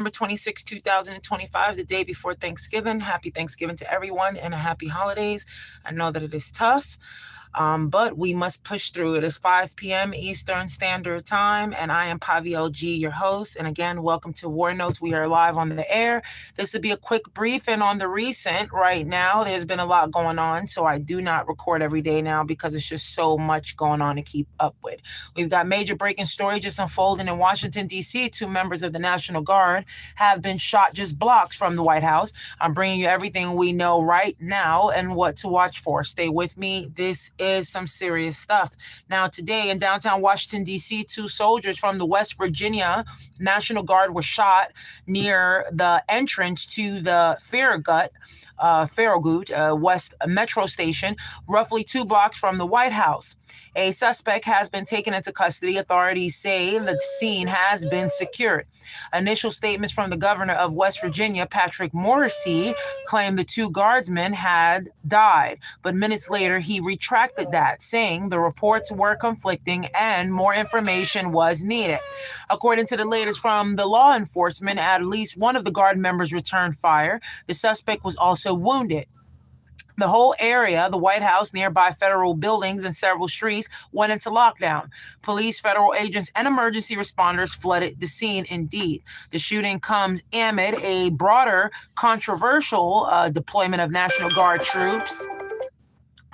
November 26, 2025, the day before Thanksgiving. Happy Thanksgiving to everyone and a happy holidays. I know that it is tough. But we must push through. It is 5 p.m. Eastern Standard Time, and I am Pavi G, your host. And again, welcome to War Notes. We are live on the air. This will be a quick briefing on the recent right now. There's been a lot going on, so I do not record every day now because it's just so much going on to keep up with. We've got major breaking story just unfolding in Washington, D.C. Two members of the National Guard have been shot just blocks from the White House. I'm bringing you everything we know right now and what to watch for. Stay with me. This is some serious stuff. Now, today in downtown Washington, D.C., two soldiers from the West Virginia National Guard were shot near the entrance to the Farragut West Metro Station, roughly 2 blocks from the White House. A suspect has been taken into custody. Authorities say the scene has been secured. Initial statements from the governor of West Virginia, Patrick Morrisey, claimed the 2 guardsmen had died, but minutes later he retracted that, saying the reports were conflicting and more information was needed. According to the latest from the law enforcement, at least one of the guard members returned fire. The suspect was also wounded. The whole area, the White House, nearby federal buildings, and several streets went into lockdown. Police, federal agents, and emergency responders flooded the scene. Indeed, the shooting comes amid a broader controversial deployment of National Guard troops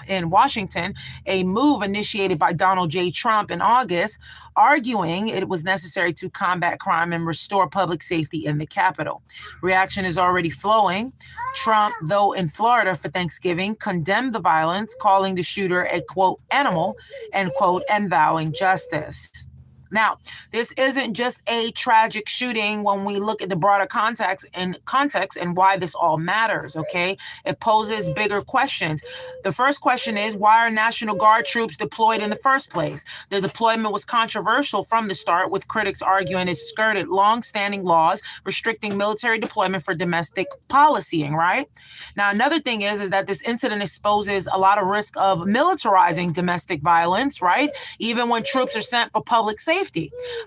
in Washington, a move initiated by Donald J. Trump in August, arguing it was necessary to combat crime and restore public safety in the Capitol. Reaction is already flowing. Trump, though in Florida for Thanksgiving, condemned the violence, calling the shooter a, quote, animal, end quote, and vowing justice. Now, this isn't just a tragic shooting when we look at the broader context and why this all matters, okay? It poses bigger questions. The first question is, why are National Guard troops deployed in the first place? The deployment was controversial from the start, with critics arguing it skirted long-standing laws restricting military deployment for domestic policying, right? Now, another thing is that this incident exposes a lot of risk of militarizing domestic violence, right? Even when troops are sent for public safety.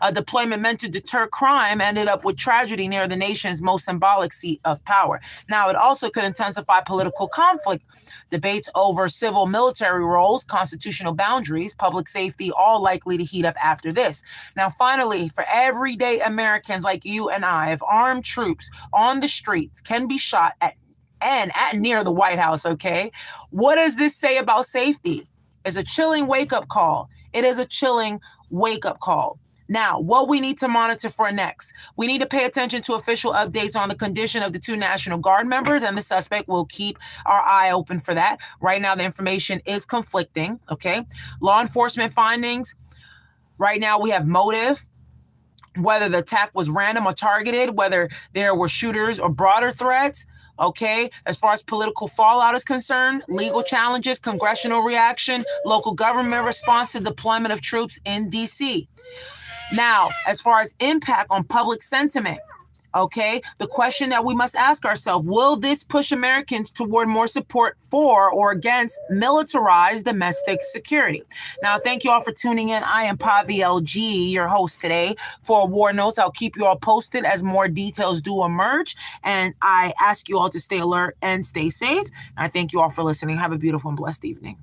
A deployment meant to deter crime ended up with tragedy near the nation's most symbolic seat of power. Now, it also could intensify political conflict. Debates over civil military roles, constitutional boundaries, public safety, all likely to heat up after this. Now, finally, for everyday Americans like you and I, if armed troops on the streets can be shot at near the White House, okay, what does this say about safety? It's a chilling wake-up call. It is a chilling wake-up call. Now, what we need to monitor for next. We need to pay attention to official updates on the condition of the 2 National Guard members, and the suspect will keep our eye open for that. Right now, the information is conflicting, okay? Law enforcement findings. Right now, we have motive, whether the attack was random or targeted, whether there were shooters or broader threats. Okay, as far as political fallout is concerned, legal challenges, congressional reaction, local government response to deployment of troops in D.C. Now, as far as impact on public sentiment, okay, the question that we must ask ourselves, will this push Americans toward more support for or against militarized domestic security? Now, thank you all for tuning in. I am Pavi LG, your host today for War Notes. I'll keep you all posted as more details do emerge. And I ask you all to stay alert and stay safe. I thank you all for listening. Have a beautiful and blessed evening.